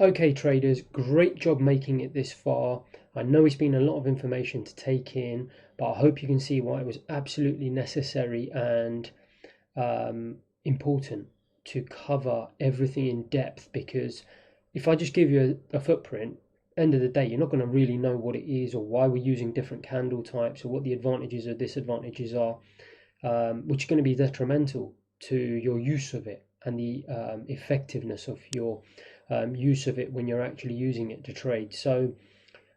Okay, traders, great job making it this far. I know it's been a lot of information to take in, but I hope you can see why it was absolutely necessary and important to cover everything in depth, because if I just give you a footprint, end of the day, you're not going to really know what it is or why we're using different candle types or what the advantages or disadvantages are, which are going to be detrimental to your use of it and the effectiveness of your use of it when you're actually using it to trade. So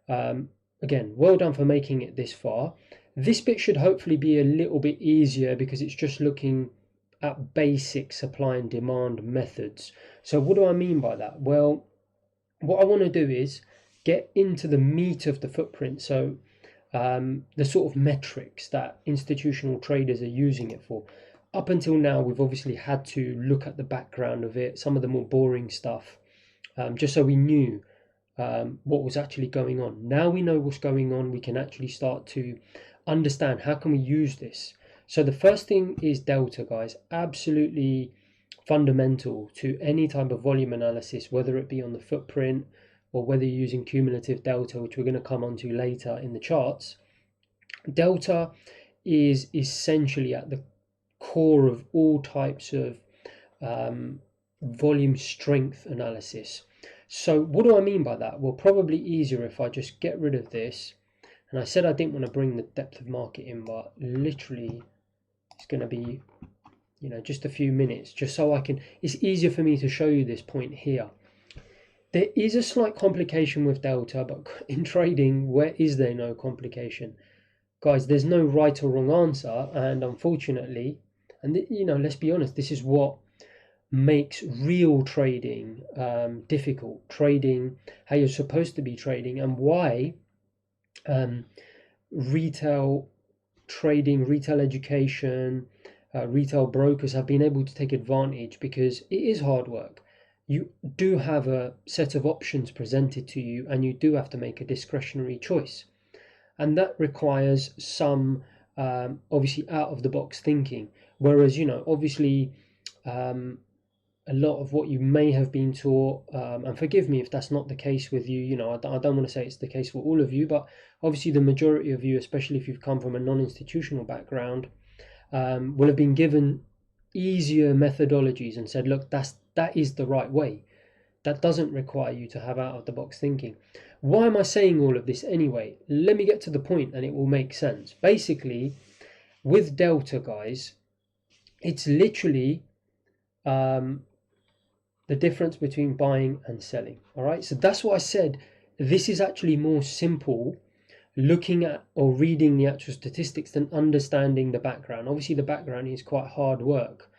again, well done for making it this far. This bit should hopefully be a little bit easier because it's just looking at basic supply and demand methods. So what do I mean by that? Well, what I want to do is get into the meat of the footprint. So the sort of metrics that institutional traders are using it for. Up until now, we've obviously had to look at the background of it, some of the more boring stuff, just so we knew what was actually going on. Now we know what's going on, we can actually start to understand how can we use this. So the first thing is delta, guys. Absolutely fundamental to any type of volume analysis, whether it be on the footprint or whether you're using cumulative delta, which we're going to come on to later in the charts. Delta is essentially at the core of all types of volume strength analysis. So what do I mean by that? Well, probably easier if I just get rid of this. And I said I didn't want to bring the depth of market in, but literally it's going to be, you know, just a few minutes, just so I can, it's easier for me to show you this point here. There is a slight complication with delta, but in trading, where is there no complication? Guys, there's no right or wrong answer, and unfortunately, and you know, let's be honest, this is what makes real trading difficult. Trading how you're supposed to be trading, and why retail trading, retail education, retail brokers have been able to take advantage, because it is hard work. You do have a set of options presented to you and you do have to make a discretionary choice, and that requires some obviously out of the box thinking. Whereas, you know, obviously a lot of what you may have been taught, and forgive me if that's not the case with you, you know, I don't want to say it's the case for all of you, but obviously the majority of you, especially if you've come from a non-institutional background, will have been given easier methodologies and said, look, that is the right way. That doesn't require you to have out of the box thinking. Why am I saying all of this anyway? Let me get to the point and it will make sense. Basically, with delta, guys, it's literally the difference between buying and selling. All right, so that's what I said. This is actually more simple looking at or reading the actual statistics than understanding the background. Obviously the background is quite hard work,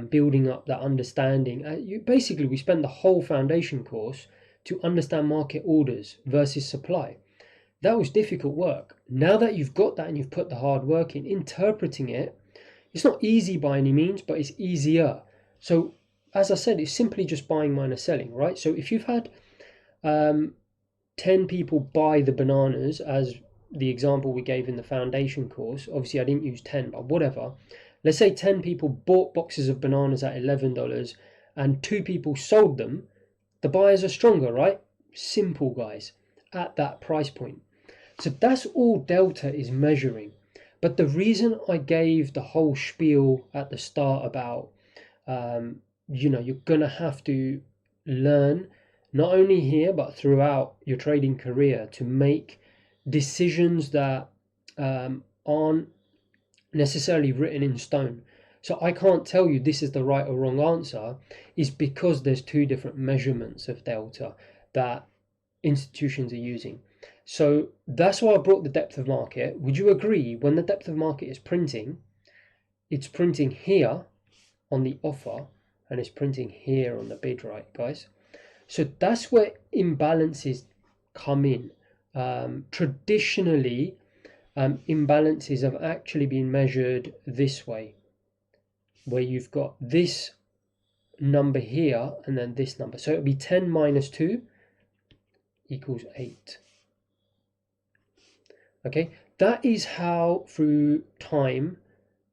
building up that understanding. Basically we spent the whole foundation course to understand market orders versus supply. That was difficult work. Now that you've got that and you've put the hard work in, interpreting it, it's not easy by any means, but it's easier. So as I said, it's simply just buying minus selling, right? So if you've had 10 people buy the bananas, as the example we gave in the foundation course, obviously I didn't use 10, but whatever. Let's say 10 people bought boxes of bananas at $11 and 2 people sold them. The buyers are stronger, right? Simple, guys, at that price point. So that's all delta is measuring. But the reason I gave the whole spiel at the start about, you know, you're going to have to learn, not only here, but throughout your trading career, to make decisions that aren't necessarily written in stone. So I can't tell you this is the right or wrong answer, is because there's 2 different measurements of delta that institutions are using. So that's why I brought the depth of market. Would you agree, when the depth of market is printing, it's printing here on the offer and it's printing here on the bid, right, guys? So that's where imbalances come in. Traditionally, imbalances have actually been measured this way, where you've got this number here and then this number. So it would be 10 minus 2 equals 8. Okay, that is how through time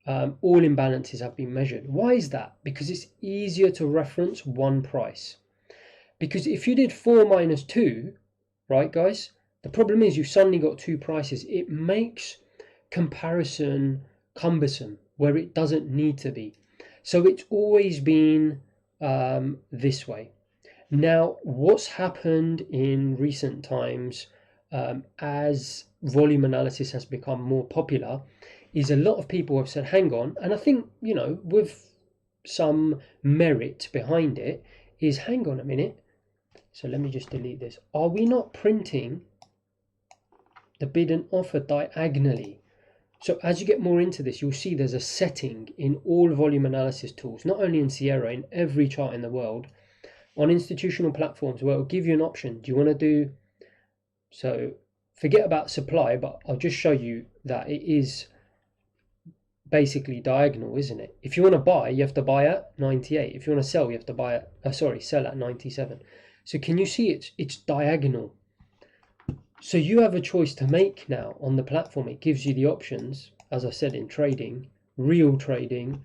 all imbalances have been measured. Why is that? Because it's easier to reference one price. Because if you did 4 minus 2, right, guys, the problem is you've suddenly got two prices. It makes comparison cumbersome where it doesn't need to be. So it's always been this way. Now, what's happened in recent times as volume analysis has become more popular is a lot of people have said, hang on, and I think, you know, with some merit behind it, is hang on a minute. So let me just delete this. Are we not printing the bid and offer diagonally? So as you get more into this, you'll see there's a setting in all volume analysis tools, not only in Sierra, in every chart in the world, on institutional platforms, where it'll give you an option. Do you want to do, so forget about supply, but I'll just show you that it is basically diagonal, isn't it? If you want to buy, you have to buy at 98. If you want to sell, you have to buy at, sell at 97. So can you see it's diagonal? So you have a choice to make now on the platform. It gives you the options, as I said, in trading, real trading.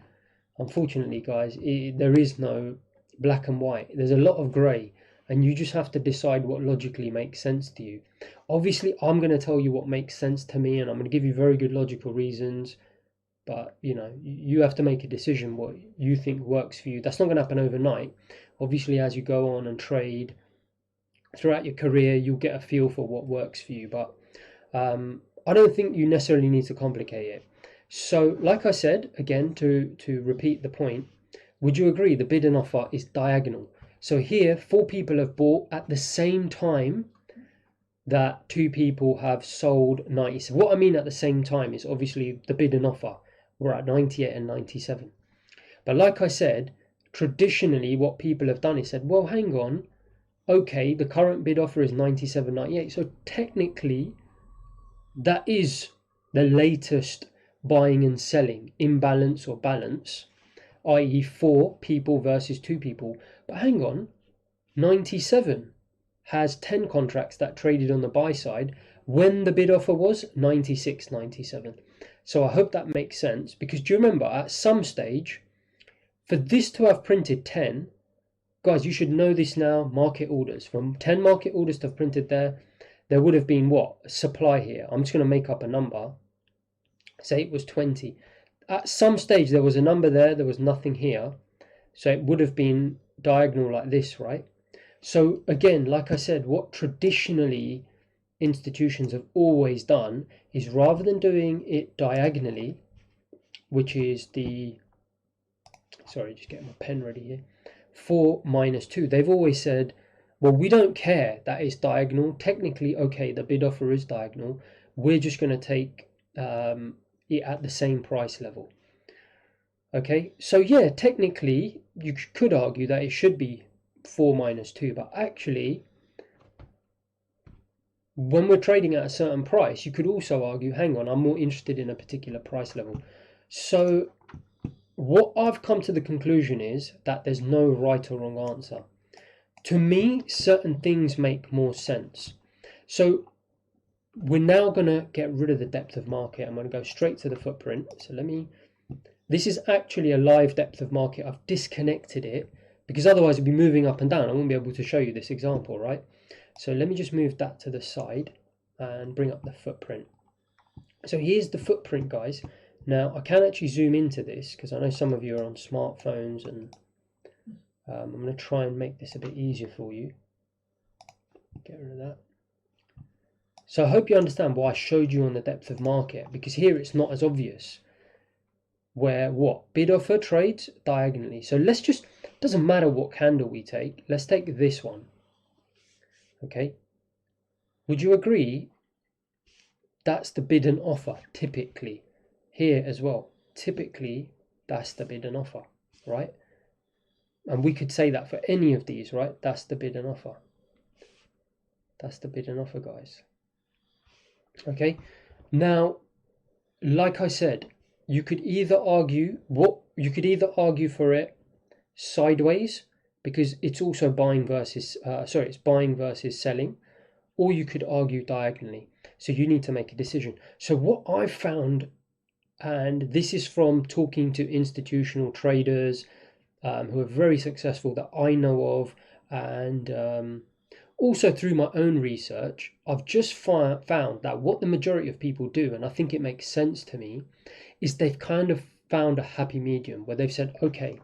Unfortunately, guys, there is no black and white. There's a lot of grey, and you just have to decide what logically makes sense to you. Obviously, I'm going to tell you what makes sense to me, and I'm going to give you very good logical reasons. But, you know, you have to make a decision what you think works for you. That's not going to happen overnight. Obviously, as you go on and trade throughout your career, you'll get a feel for what works for you. But I don't think you necessarily need to complicate it. So, like I said, again, to repeat the point, would you agree the bid and offer is diagonal? So here, 4 people have bought at the same time that 2 people have sold 90. So what I mean at the same time is obviously the bid and offer. We're at 98 and 97. But like I said, traditionally what people have done is said, well, hang on, okay, the current bid offer is 97, 98. So technically, that is the latest buying and selling, imbalance or balance, i.e. 4 people versus 2 people. But hang on, 97 has 10 contracts that traded on the buy side when the bid offer was 96, 97. So I hope that makes sense, because do you remember at some stage, for this to have printed 10, guys, you should know this now, market orders, from 10 market orders to have printed there would have been what? Supply here. I'm just going to make up a number. Say it was 20. At some stage there was a number there was nothing here. So it would have been diagonal like this, right? So again, like I said, what traditionally institutions have always done is rather than doing it diagonally, which is the, sorry, just getting my pen ready here, 4 minus 2, they've always said, well, we don't care that it's diagonal. Technically, okay, the bid offer is diagonal. We're just going to take it at the same price level. Okay, so yeah, technically, you could argue that it should be 4 minus 2, but actually, when we're trading at a certain price, you could also argue, hang on, I'm more interested in a particular price level. So what I've come to the conclusion is that there's no right or wrong answer. To me, certain things make more sense. So we're now going to get rid of the depth of market. I'm going to go straight to the footprint. So this is actually a live depth of market. I've disconnected it because otherwise it'd be moving up and down. I won't be able to show you this example, right? So let me just move that to the side and bring up the footprint. So here's the footprint, guys. Now I can actually zoom into this because I know some of you are on smartphones, and I'm going to try and make this a bit easier for you. Get rid of that. So I hope you understand why I showed you on the depth of market, because here it's not as obvious. Where what? Bid offer trades diagonally. So let's just, doesn't matter what candle we take, let's take this one. Okay. Would you agree that's the bid and offer typically? Here as well, typically that's the bid and offer, right? And we could say that for any of these, right? That's the bid and offer. That's the bid and offer, guys. Okay. Now, like I said, you could either argue for it sideways, because it's also buying versus it's buying versus selling, or you could argue diagonally. So you need to make a decision. So what I've found, and this is from talking to institutional traders who are very successful that I know of, and also through my own research, I've just found that what the majority of people do, and I think it makes sense to me, is they've kind of found a happy medium where they've said, okay,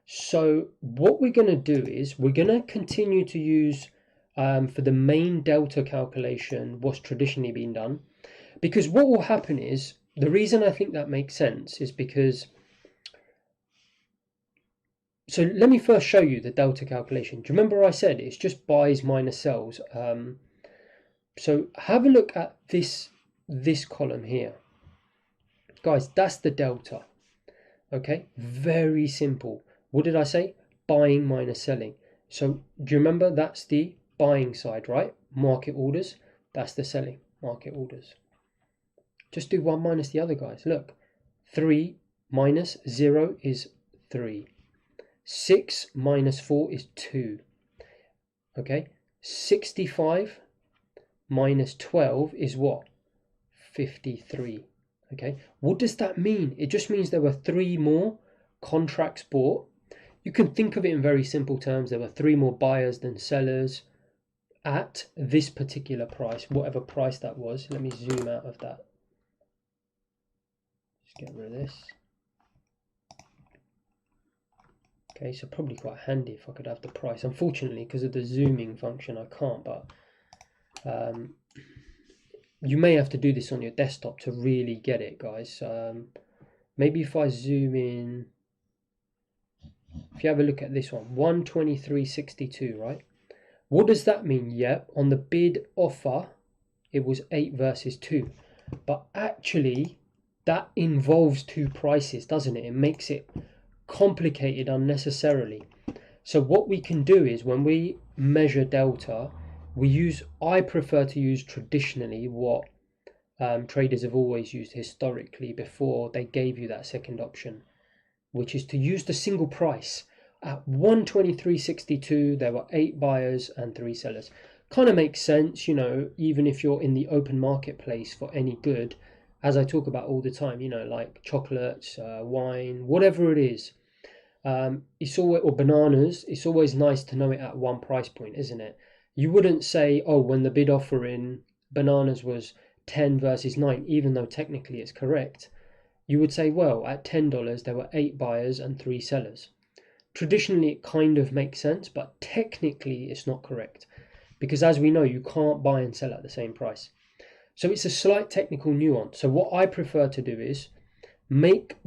so what we're going to do is we're going to continue to use for the main delta calculation what's traditionally been done. Because what will happen is, the reason I think that makes sense is because, so let me first show you the delta calculation. Do you remember I said it's just buys minus sells? So have a look at this column here. Guys, that's the delta. Okay, very simple. What did I say? Buying minus selling. So do you remember that's the buying side, right? Market orders. That's the selling, market orders. Just do one minus the other, guys. Look, 3 minus 0 is 3. 6 minus 4 is 2. Okay, 65 minus 12 is what? 53. Okay, what does that mean? It just means there were 3 more contracts bought. You can think of it in very simple terms. There were 3 more buyers than sellers at this particular price, whatever price that was. Let me zoom out of that. Just get rid of this. Okay, so probably quite handy if I could have the price. Unfortunately, because of the zooming function, I can't, but you may have to do this on your desktop to really get it, guys. Maybe if I zoom in, if you have a look at this one, 123.62, right? What does that mean? Yeah, on the bid offer, it was 8 versus 2. But actually, that involves 2 prices, doesn't it? It makes it complicated unnecessarily. So what we can do is when we measure delta, I prefer to use traditionally what traders have always used historically before they gave you that second option, which is to use the single price. At 123.62 there were 8 buyers and 3 sellers. Kind of makes sense, you know, even if you're in the open marketplace for any good, as I talk about all the time, you know, like chocolates, wine, whatever it is. It's always, or bananas, it's always nice to know it at one price point, isn't it? You wouldn't say, oh, when the bid offer in bananas was 10 versus 9, even though technically it's correct. You would say, well, at $10 there were 8 buyers and 3 sellers. Traditionally it kind of makes sense, but technically it's not correct, because as we know, you can't buy and sell at the same price. So it's a slight technical nuance. So what I prefer to do is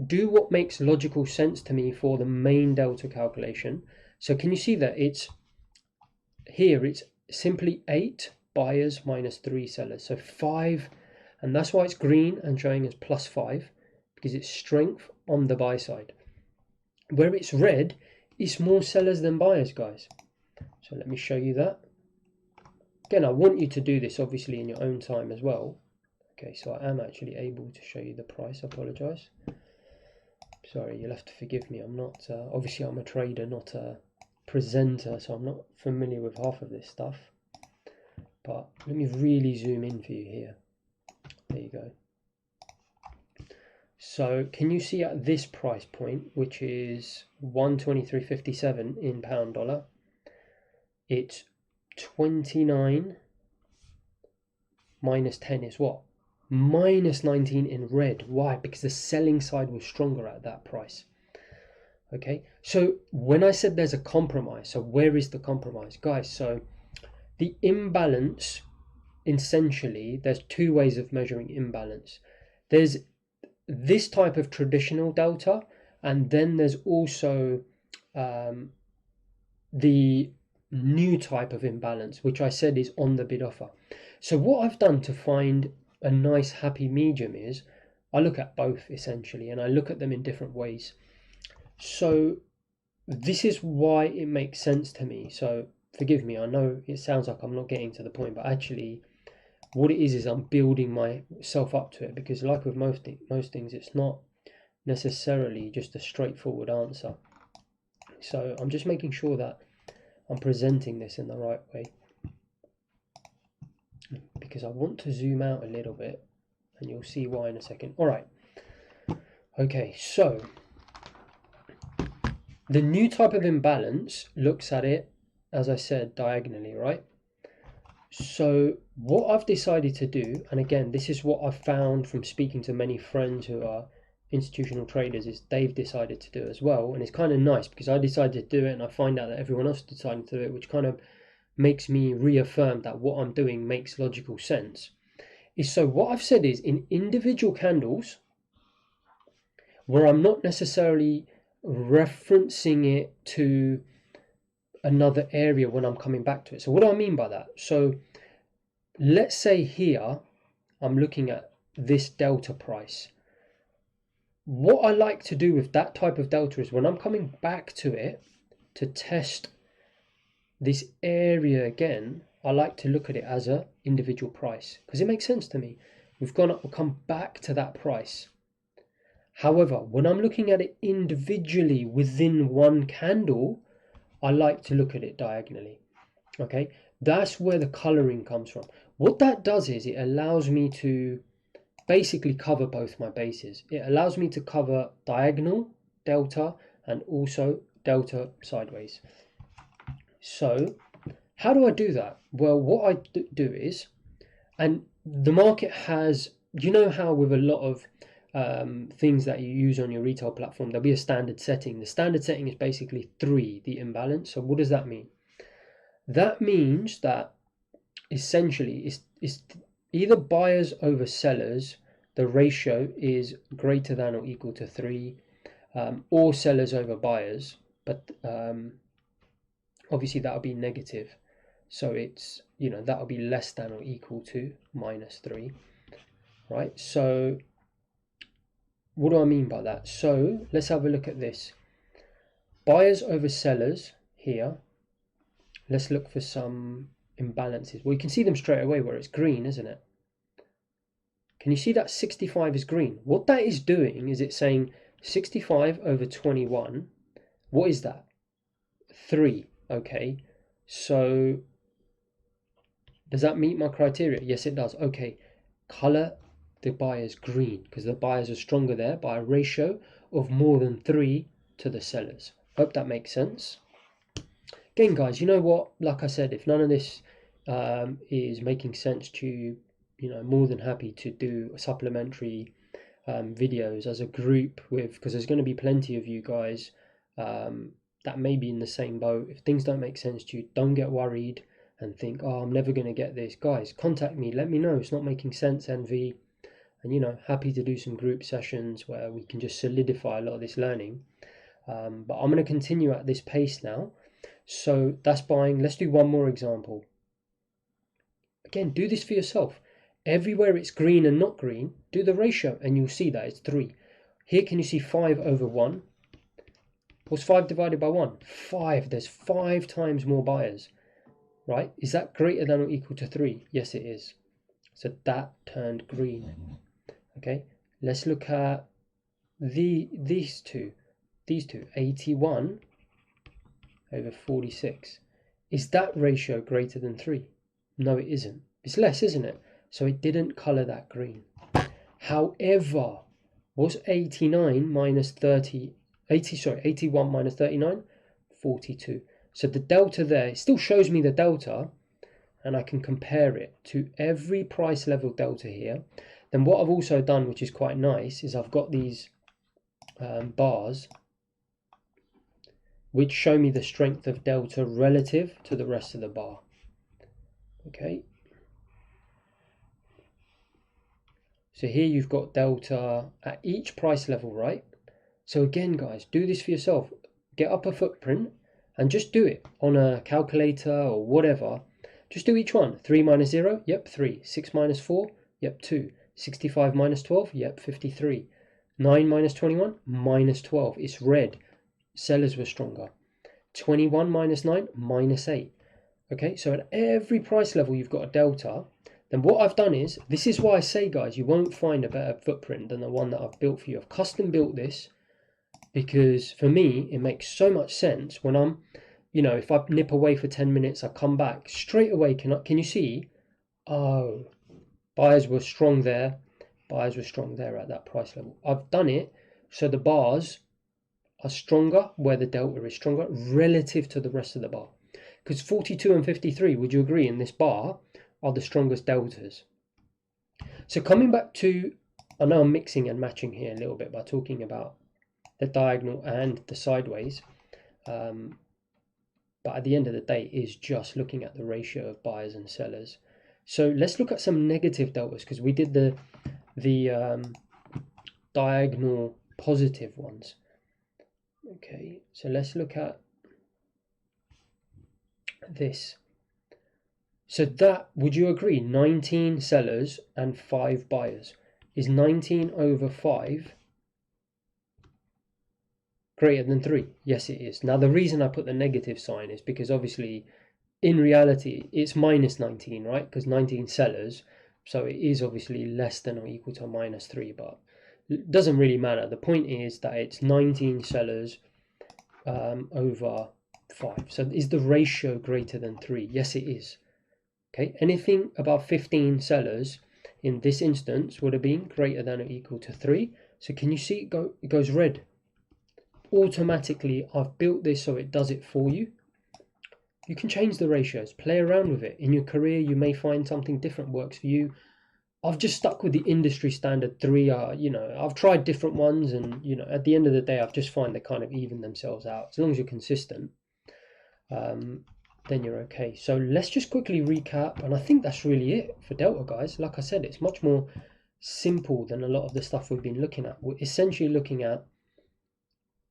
do what makes logical sense to me for the main delta calculation. So can you see that it's simply 8 buyers minus 3 sellers, so 5, and that's why it's green and showing as plus 5, because it's strength on the buy side. Where it's red, it's more sellers than buyers, guys. So let me show you that. Again, I want you to do this obviously in your own time as well. Okay, so I am actually able to show you the price. I apologize. Sorry, you'll have to forgive me. I'm not, obviously I'm a trader, not a presenter, so I'm not familiar with half of this stuff. But let me really zoom in for you here. There you go. So can you see at this price point, which is 123.57 in pound dollar, it's 29 minus 10 is what? Minus 19 in red. Why? Because the selling side was stronger at that price. Okay, so when I said there's a compromise, so where is the compromise, guys? So the imbalance, essentially, there's 2 ways of measuring imbalance. There's this type of traditional delta, and then there's also the new type of imbalance, which I said is on the bid offer. So what I've done to find a nice happy medium is I look at both essentially, and I look at them in different ways. So this is why it makes sense to me. So forgive me, I know it sounds like I'm not getting to the point, but actually what it is I'm building myself up to it, because like with most things, it's not necessarily just a straightforward answer. So I'm just making sure that I'm presenting this in the right way, because I want to zoom out a little bit and you'll see why in a second. All right. Okay, so the new type of imbalance looks at it as I said, diagonally, right? So what I've decided to do, and again, this is what I've found from speaking to many friends who are institutional traders, is they've decided to do as well. And it's kind of nice because I decided to do it and I find out that everyone else decided to do it, which kind of makes me reaffirm that what I'm doing makes logical sense. So what I've said is in individual candles, where I'm not necessarily referencing it to another area when I'm coming back to it. So what do I mean by that? So let's say here I'm looking at this delta price. What I like to do with that type of delta is when I'm coming back to it to test this area again, I like to look at it as an individual price because it makes sense to me. We've gone up, we'll come back to that price. However, when I'm looking at it individually within one candle, I like to look at it diagonally. Okay, that's where the coloring comes from. What that does is it allows me to basically cover both my bases. It allows me to cover diagonal, delta, and also delta sideways. So how do I do that? Well, what I do is, and the market has, you know how with a lot of things that you use on your retail platform, there'll be a standard setting. The standard setting is basically 3, the imbalance. So what does that mean? That means that essentially it's either buyers over sellers, the ratio is greater than or equal to 3, or sellers over buyers, but obviously that would be negative. So it's, that would be less than or equal to -3, right? So what do I mean by that? So let's have a look at this. Buyers over sellers here. Let's look for some imbalances. Well, you can see them straight away where it's green, isn't it? Can you see that 65 is green? What that is doing is it's saying 65 over 21. What is that? 3. Okay. So does that meet my criteria? Yes, it does. Okay. Color the buyers green because the buyers are stronger there by a ratio of more than 3 to the sellers. Hope that makes sense. Again, guys, you know what? Like I said, if none of this is making sense to you, more than happy to do supplementary videos as a group because there's going to be plenty of you guys that may be in the same boat. If things don't make sense to you, don't get worried and think, oh, I'm never going to get this. Guys, contact me. Let me know it's not making sense, NV. And, happy to do some group sessions where we can just solidify a lot of this learning. But I'm going to continue at this pace now. So that's buying. Let's do one more example. Again, do this for yourself. Everywhere it's green and not green, do the ratio and you'll see that it's 3. Here, can you see 5 over 1? What's 5 divided by 1? 5. There's 5 times more buyers, right? Is that greater than or equal to 3? Yes, it is. So that turned green. Okay, let's look at these two, 81 over 46. Is that ratio greater than 3? No, it isn't. It's less, isn't it? So it didn't color that green. However, was 81 minus 39? 42. So the delta there, it still shows me the delta, and I can compare it to every price level delta here. Then what I've also done, which is quite nice, is I've got these bars which show me the strength of delta relative to the rest of the bar. Okay. So here you've got delta at each price level, right? So again, guys, do this for yourself. Get up a footprint and just do it on a calculator or whatever. Just do each one. 3 minus 0, yep, 3. 6 minus 4, yep, 2. 65 minus 12, yep, 53. 9 minus 21, minus 12. It's red. Sellers were stronger. 21 minus 9, minus 8. Okay, so at every price level you've got a delta. Then what I've done is, this is why I say, guys, you won't find a better footprint than the one that I've built for you. I've custom built this because for me, it makes so much sense when I'm, if I nip away for 10 minutes, I come back straight away. Can you see? Oh, buyers were strong there. Buyers were strong there at that price level. I've done it so the bars are stronger where the delta is stronger relative to the rest of the bar. Because 42 and 53, would you agree, in this bar are the strongest deltas? So coming back to, I know I'm mixing and matching here a little bit by talking about the diagonal and the sideways, but at the end of the day is just looking at the ratio of buyers and sellers. So let's look at some negative deltas, because we did the diagonal positive ones. Okay, so let's look at this. So that, would you agree, 19 sellers and 5 buyers? Is 19 over 5 greater than 3? Yes, it is. Now, the reason I put the negative sign is because obviously, in reality, it's minus 19, right? Because 19 sellers, so it is obviously less than or equal to minus 3, but it doesn't really matter. The point is that it's 19 sellers over 5. So is the ratio greater than 3? Yes, it is. Okay, anything above 15 sellers in this instance would have been greater than or equal to 3. So can you see it goes red? Automatically, I've built this so it does it for you. You can change the ratios, play around with it. In your career, you may find something different works for you. I've just stuck with the industry standard 3. I've tried different ones, and at the end of the day, I've just find they kind of even themselves out. As long as you're consistent, then you're okay. So let's just quickly recap, and I think that's really it for Delta, guys. Like I said, it's much more simple than a lot of the stuff we've been looking at. We're essentially looking at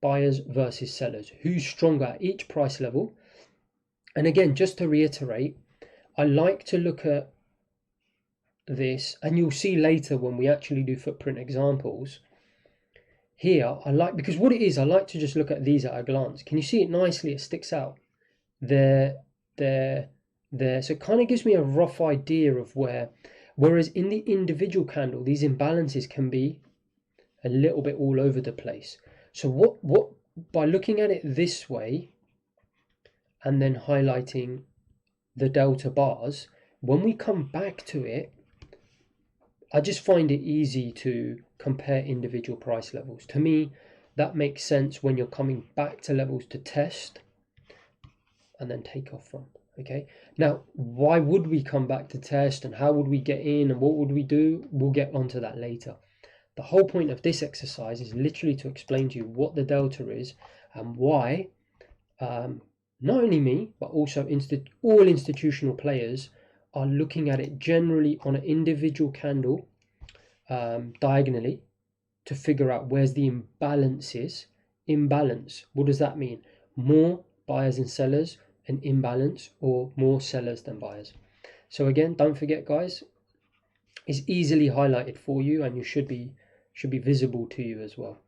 buyers versus sellers, who's stronger at each price level. And again, just to reiterate, I like to look at this, and you'll see later when we actually do footprint examples. Here, because what it is, I like to just look at these at a glance. Can you see it nicely? It sticks out. There. So it kind of gives me a rough idea of whereas in the individual candle, these imbalances can be a little bit all over the place. So what by looking at it this way and then highlighting the delta bars, when we come back to it, I just find it easy to compare individual price levels. To me, that makes sense when you're coming back to levels to test and then take off from. Okay, now why would we come back to test, and how would we get in, and what would we do? We'll get onto that later. The whole point of this exercise is literally to explain to you what the delta is and why not only me, but also all institutional players are looking at it generally on an individual candle diagonally to figure out where's the imbalance is. Imbalance, what does that mean? More buyers and sellers, an imbalance, or more sellers than buyers. So again, don't forget, guys, it's easily highlighted for you, and you should be visible to you as well,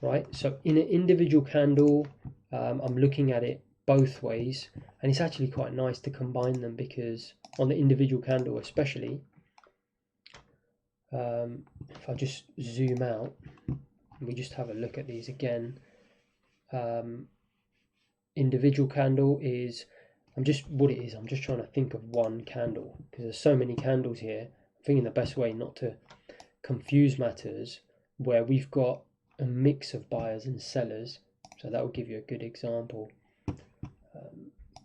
right? So in an individual candle, I'm looking at it both ways, and it's actually quite nice to combine them, because on the individual candle especially, if I just zoom out and we just have a look at these again, individual candle is, I'm just trying to think of one candle, because there's so many candles here. I'm thinking the best way not to confuse matters, where we've got a mix of buyers and sellers, so that will give you a good example.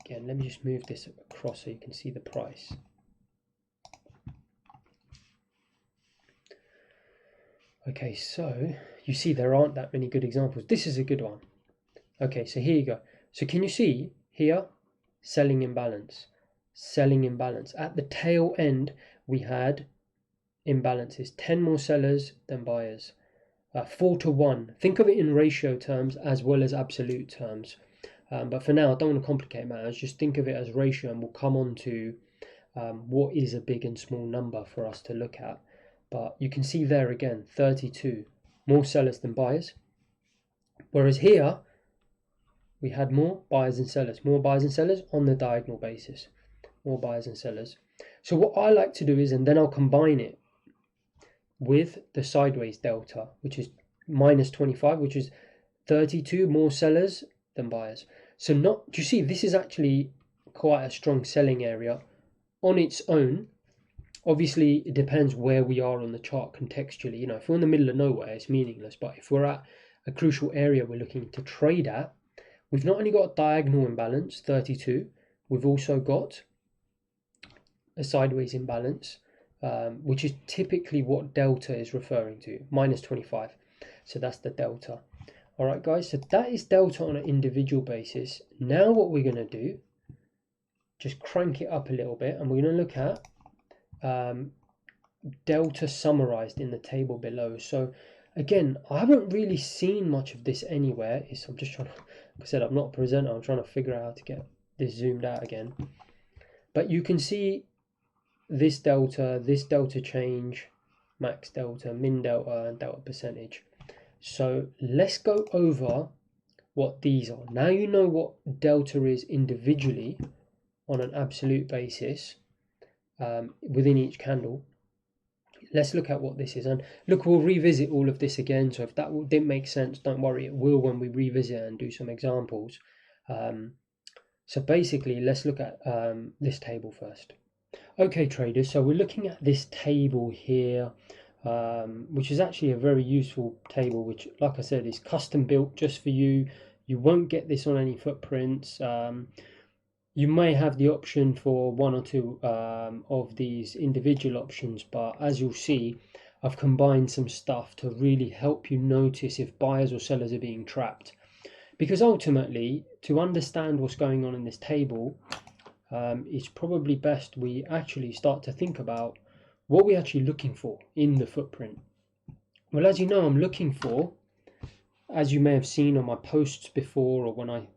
Again, let me just move this across so you can see the price. Okay, so you see there aren't that many good examples. This is a good one. Okay, so here you go. So can you see here, selling imbalance, selling imbalance. At the tail end, we had imbalances, 10 more sellers than buyers, 4 to 1. Think of it in ratio terms as well as absolute terms. But for now, I don't want to complicate matters. Just think of it as ratio, and we'll come on to what is a big and small number for us to look at. But you can see there again, 32, more sellers than buyers. Whereas here, we had more buyers and sellers on the diagonal basis, more buyers and sellers. So what I like to do is, and then I'll combine it with the sideways delta, which is minus 25, which is 32 more sellers than buyers. So do you see, this is actually quite a strong selling area on its own. Obviously, it depends where we are on the chart contextually. If we're in the middle of nowhere, it's meaningless. But if we're at a crucial area we're looking to trade at, we've not only got a diagonal imbalance, 32, we've also got a sideways imbalance, which is typically what delta is referring to, minus 25. So that's the delta. All right, guys, so that is delta on an individual basis. Now what we're going to do, just crank it up a little bit, and we're going to look at delta summarized in the table below. So again, I haven't really seen much of this anywhere. I'm just trying to, like I said, I'm not a presenter, I'm trying to figure out how to get this zoomed out again. But you can see this delta change, max delta, min delta, and delta percentage. So let's go over what these are. Now you know what delta is individually on an absolute basis within each candle. Let's look at what this is. And look, we'll revisit all of this again. So if that didn't make sense, don't worry, it will when we revisit and do some examples. So basically, let's look at this table first. Okay, traders, so we're looking at this table here, which is actually a very useful table, which, like I said, is custom built just for you. You won't get this on any footprints. You may have the option for one or two of these individual options, but as you'll see, I've combined some stuff to really help you notice if buyers or sellers are being trapped. Because ultimately, to understand what's going on in this table, it's probably best we actually start to think about what we're actually looking for in the footprint. Well, as you know, I'm looking for, as you may have seen on my posts before, or when I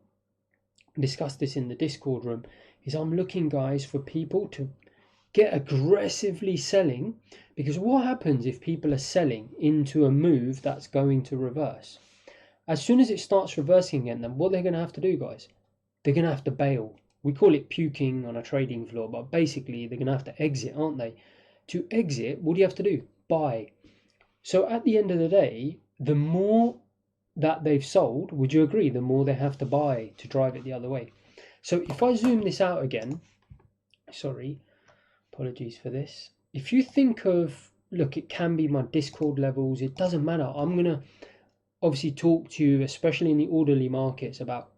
discussed this in the Discord room, is I'm looking, guys, for people to get aggressively selling, because what happens if people are selling into a move that's going to reverse? As soon as it starts reversing again, then what they're going to have to do, guys, they're going to have to bail. We call it puking on a trading floor, but basically they're going to have to exit, aren't they? To exit, what do you have to do? Buy. So at the end of the day, the more that they've sold, would you agree, the more they have to buy to drive it the other way? So if I zoom this out again, sorry, apologies for this. If you think of, look, it can be my Discord levels, it doesn't matter. I'm going to obviously talk to you, especially in the orderly markets, about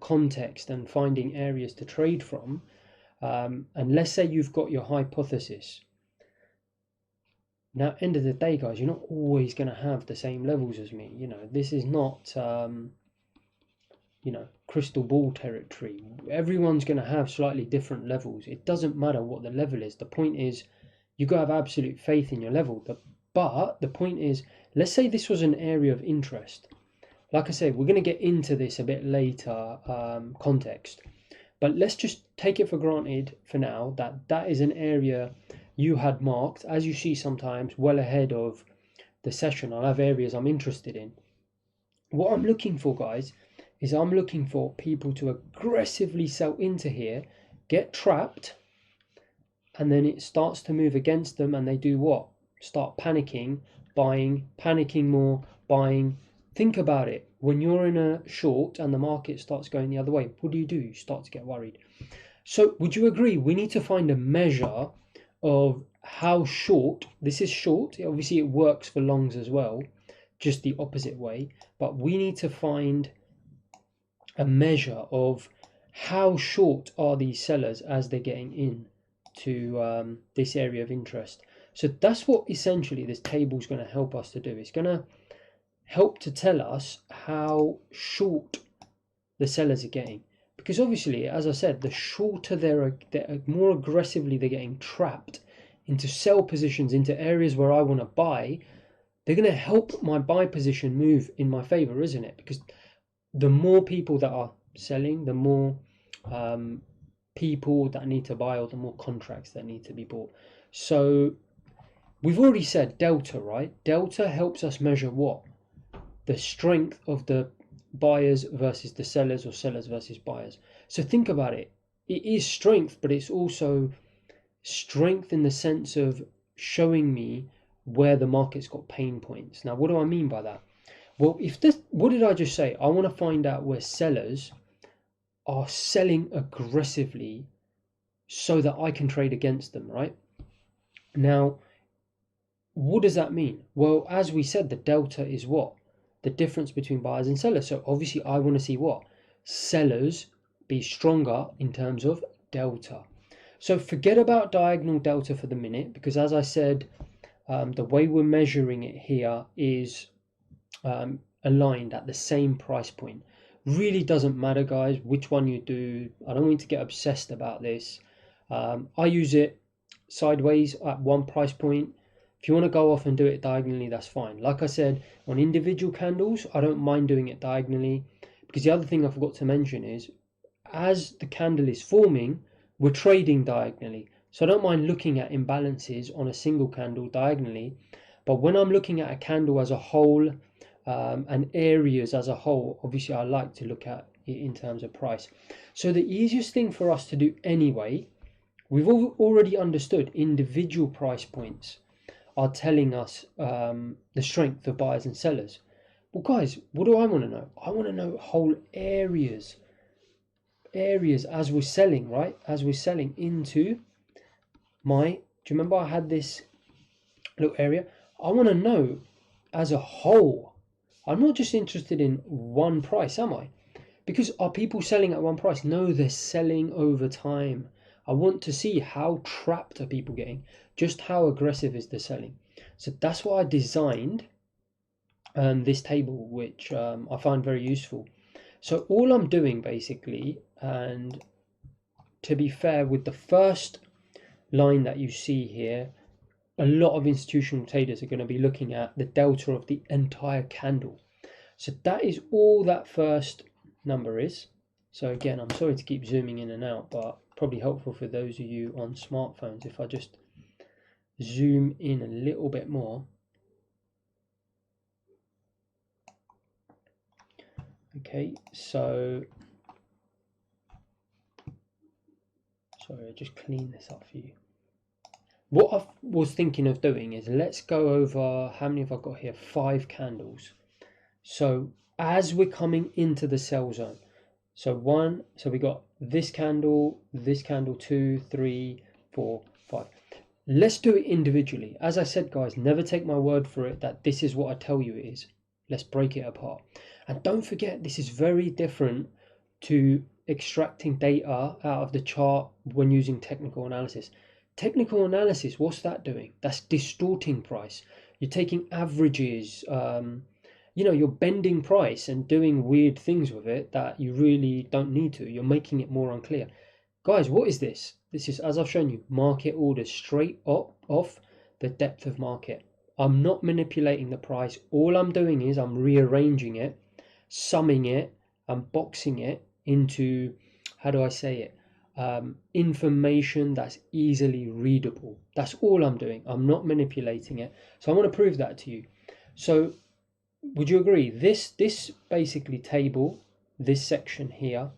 context and finding areas to trade from. And let's say you've got your hypothesis. Now, end of the day, guys, you're not always going to have the same levels as me. This is not, crystal ball territory. Everyone's going to have slightly different levels. It doesn't matter what the level is. The point is, you've got to have absolute faith in your level. But the point is, let's say this was an area of interest. Like I said, we're going to get into this a bit later, context. But let's just take it for granted for now that that is an area you had marked, as you see sometimes, well ahead of the session. I'll have areas I'm interested in. What I'm looking for, guys, is I'm looking for people to aggressively sell into here, get trapped, and then it starts to move against them, and they do what? Start panicking, buying, panicking more, buying. Think about it. When you're in a short and the market starts going the other way, what do? You start to get worried. So would you agree we need to find a measure of how short? This is short. Obviously, it works for longs as well, just the opposite way. But we need to find a measure of how short are these sellers as they're getting in to this area of interest. So that's what essentially this table is going to help us to do. It's going to help to tell us how short the sellers are getting, because obviously, as I said, the shorter they're more aggressively they're getting trapped into sell positions, into areas where I want to buy, they're going to help my buy position move in my favor, isn't it? Because the more people that are selling, the more people that need to buy, or the more contracts that need to be bought. So we've already said delta, right? Delta helps us measure what? The strength of the buyers versus the sellers, or sellers versus buyers. So think about it. It is strength, but it's also strength in the sense of showing me where the market's got pain points. Now, what do I mean by that? Well, what did I just say? I want to find out where sellers are selling aggressively so that I can trade against them, right? Now, what does that mean? Well, as we said, the delta is what? The difference between buyers and sellers. So obviously I want to see what? Sellers be stronger in terms of delta. So forget about diagonal delta for the minute, because as I said, the way we're measuring it here is aligned at the same price point. Really doesn't matter, guys, which one you do. I don't want you to get obsessed about this. I use it sideways at one price point. If you want to go off and do it diagonally, that's fine. Like I said, on individual candles, I don't mind doing it diagonally, because the other thing I forgot to mention is, as the candle is forming, we're trading diagonally. So I don't mind looking at imbalances on a single candle diagonally, but when I'm looking at a candle as a whole, and areas as a whole, obviously I like to look at it in terms of price. So the easiest thing for us to do anyway, we've already understood individual price points are telling us the strength of buyers and sellers. Well, guys, what do I want to know? I want to know whole areas as we're selling, right? As we're selling into my, do you remember I had this little area? I want to know as a whole. I'm not just interested in one price, am I? Because are people selling at one price? No, they're selling over time. I want to see how trapped are people getting, just how aggressive is the selling. So that's why I designed this table, which I find very useful. So all I'm doing basically, and to be fair, with the first line that you see here, a lot of institutional traders are going to be looking at the delta of the entire candle. So that is all that first number is. So again, I'm sorry to keep zooming in and out, but probably helpful for those of you on smartphones if I just zoom in a little bit more. Okay, so sorry, I'll just clean this up for you. What I was thinking of doing is, let's go over, how many have I got here? 5 candles. So as we're coming into the sell zone, so we got this candle, 2, 3, 4, 5. Let's do it individually. As I said, guys, never take my word for it that this is what I tell you it is. Let's break it apart. And don't forget, this is very different to extracting data out of the chart when using technical analysis. Technical analysis, what's that doing? That's distorting price. You're taking averages, you're bending price and doing weird things with it that you really don't need to. You're making it more unclear. Guys, what is this? This is, as I've shown you, market orders straight up off the depth of market. I'm not manipulating the price. All I'm doing is I'm rearranging it, summing it, and boxing it into, how do I say it? Information that's easily readable. That's all I'm doing. I'm not manipulating it. So I want to prove that to you. So would you agree? This basically table, this section here,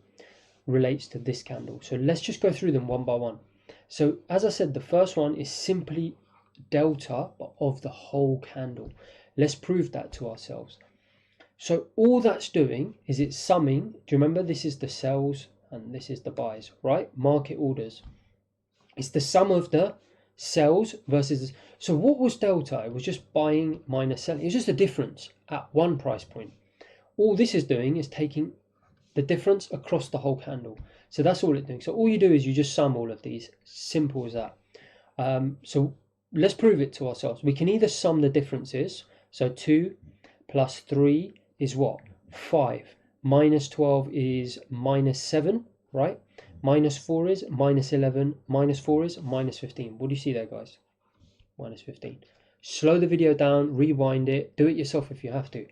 relates to this candle. So let's just go through them one by one. So as I said, the first one is simply delta, but of the whole candle. Let's prove that to ourselves. So all that's doing is it's summing. Do you remember this is the sells and this is the buys, right? Market orders. It's the sum of the sells versus. So what was delta? It was just buying minus selling. It's just a difference at one price point. All this is doing is taking the difference across the whole candle. So that's all it's doing. So all you do is you just sum all of these. Simple as that. So let's prove it to ourselves. We can either sum the differences. So 2 plus 3 is what? 5. Minus 12 is minus 7, right? Minus 4 is minus 11. Minus 4 is minus 15. What do you see there, guys? Minus 15. Slow the video down, rewind it, do it yourself if you have to.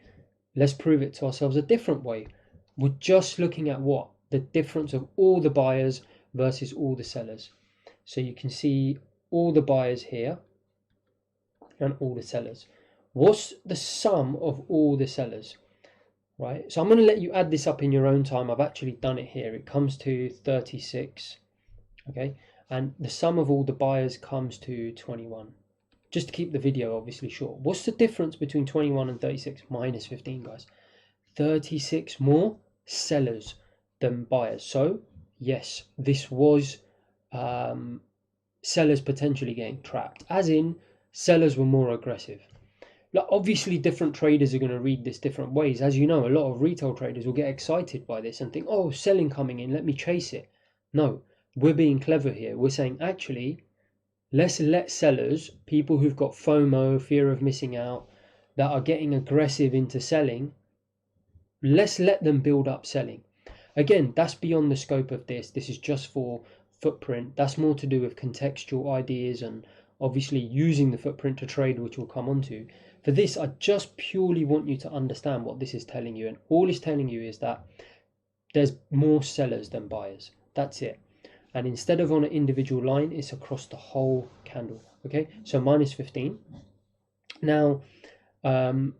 Let's prove it to ourselves a different way. We're just looking at what? The difference of all the buyers versus all the sellers. So you can see all the buyers here and all the sellers. What's the sum of all the sellers? Right, so I'm going to let you add this up in your own time. I've actually done it here. It comes to 36, okay, and the sum of all the buyers comes to 21. Just to keep the video obviously short. What's the difference between 21 and 36? Minus 15, guys. 36 more sellers than buyers. So yes, this was sellers potentially getting trapped, as in sellers were more aggressive. Like, obviously different traders are going to read this different ways. As you know, a lot of retail traders will get excited by this and think, oh, selling coming in, let me chase it. No, we're being clever here. We're saying, actually, let's let sellers, people who've got FOMO, fear of missing out, that are getting aggressive into selling, let's let them build up selling. Again, that's beyond the scope of this. This is just for footprint. That's more to do with contextual ideas and obviously using the footprint to trade, which we'll come on to. For this, I just purely want you to understand what this is telling you. And all it's telling you is that there's more sellers than buyers. That's it. And instead of on an individual line, it's across the whole candle. Okay, so minus 15. Now, I'm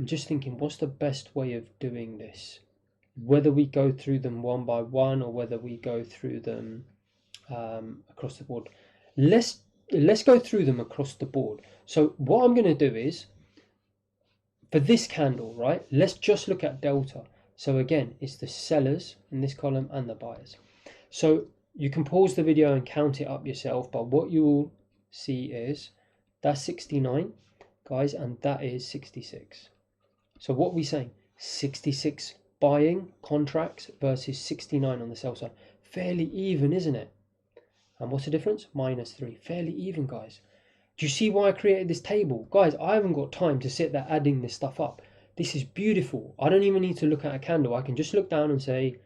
just thinking, what's the best way of doing this? Whether we go through them one by one or whether we go through them across the board. Let's go through them across the board. So what I'm going to do is, for this candle, right, let's just look at delta. So again, it's the sellers in this column and the buyers. So you can pause the video and count it up yourself, but what you will see is that's 69, guys, and that is 66. So what are we saying? 66 buying contracts versus 69 on the sell side. Fairly even, isn't it? And what's the difference? Minus 3. Fairly even, guys. Do you see why I created this table? Guys, I haven't got time to sit there adding this stuff up. This is beautiful. I don't even need to look at a candle. I can just look down and say,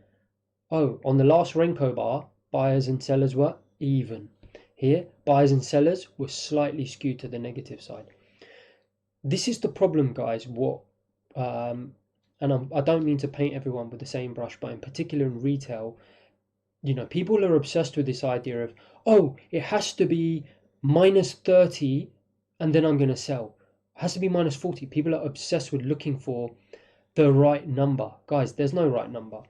oh, on the last Renko bar, buyers and sellers were even. Here, buyers and sellers were slightly skewed to the negative side. This is the problem, guys. I don't mean to paint everyone with the same brush, but in particular in retail, you know, people are obsessed with this idea of, oh, it has to be minus 30 and then I'm going to sell. It has to be minus 40. People are obsessed with looking for the right number. Guys, there's no right number.